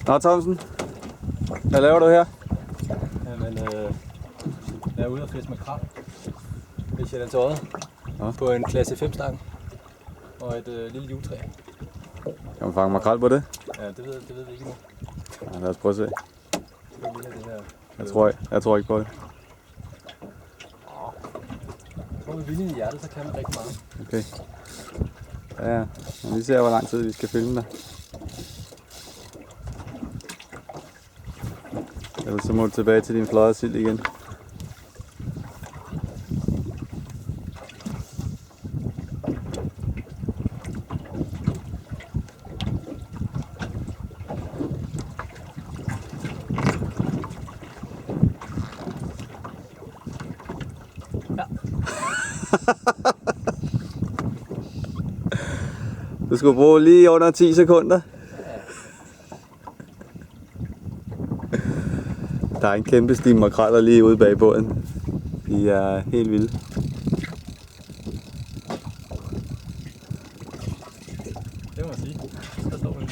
Nå, Thomsen. Hvad laver du her? Jamen, jeg er ude og fiske med krab ved Sjællands Odde på en klasse 5-stang og et lille juletræ. Kan man fange makrel på det? Ja, det ved vi ikke endnu. Ja, lad os prøve at se. Det her. Jeg tror ikke på det. Jeg tror, med viljen i hjertet, så kan man rigtig meget. Okay. Ja. Men vi ser, hvor lang tid vi skal filme der. Ellers så må du tilbage til din fløjede sild igen. Ja. Du skulle bruge lige under 10 sekunder. Der er en kæmpe stim makreller lige ude bag båden. De er helt vilde. Det må man sige. Der står en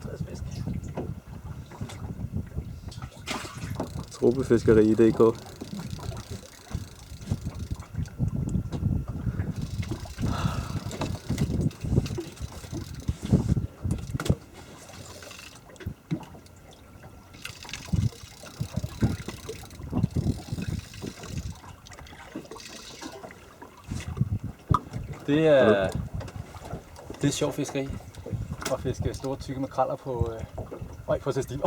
60 fisk. Tropefiskeri.dk. Det er sjovt fiskeri. At fiske store tykke makreller på... Øj, prøv at se stiv.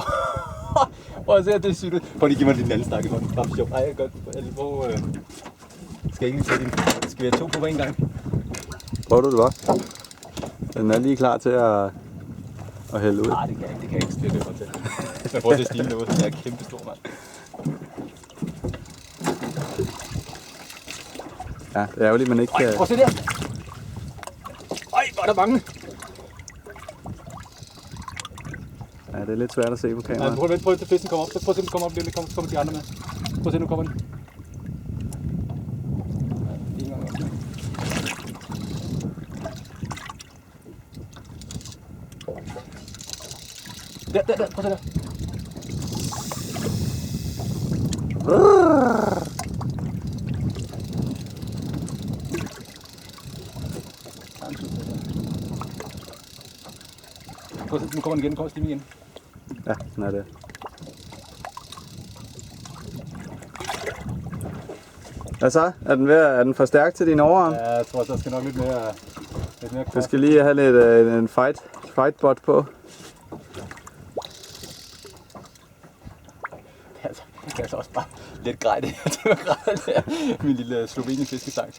Prøv at se, at det er sygt. Prøv lige give mig den anden stak. Det er sjovt. Ej, godt. Jeg lige prøve... Skal jeg ikke lige tage din... Skal vi have 2 på en gang? Prøver du det bare? Den er lige klar til at hælde ud. Nej, det kan jeg ikke. Det kan jeg ikke. Det er det til. Jeg prøver at se stilen derude. Den er kæmpe stor, mand. Ja, det er ærgerligt, man ikke kan... Prøv at se der. Øj, hvor er der mange. Ja, det er lidt svært at se på kameraet. Ja, prøv at til fisken kommer op. Prøv at se, den kommer op. Det kommer de andre med. Prøv at se, nu kommer den. Der. Prøv at se der. Prøv at se, nu kommer den igen. Nu kommer stimen igen. Ja, den er det. Hvad så? Er den for stærk til din overarm? Ja, jeg tror, der skal nok lidt mere Du kraft. skal lige have lidt en fightbot på. Det er altså også bare lidt grej det her. Det var grej der. Min lille Slovenien fiskestang.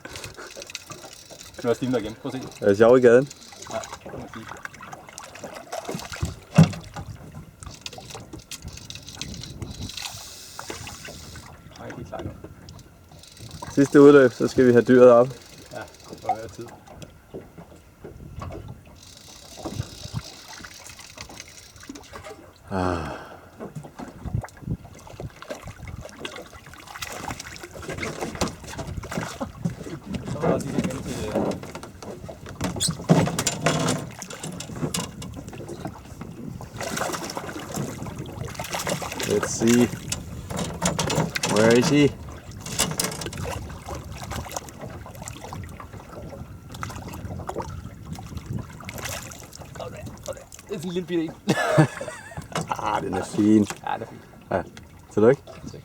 Nu er stimen der igen. Prøv at se. Det er sjovt i gaden. Ja, det må man sige. Nej, jeg er helt klar nu. Sidste udløb, så skal vi have dyret op. Ja, det var hver tid. Så var der lige igen til... Let's see. Where is he? Det er sådan en lille bitte en. Den er fin. Ja, det er fint. Ja, tillykke. Tak.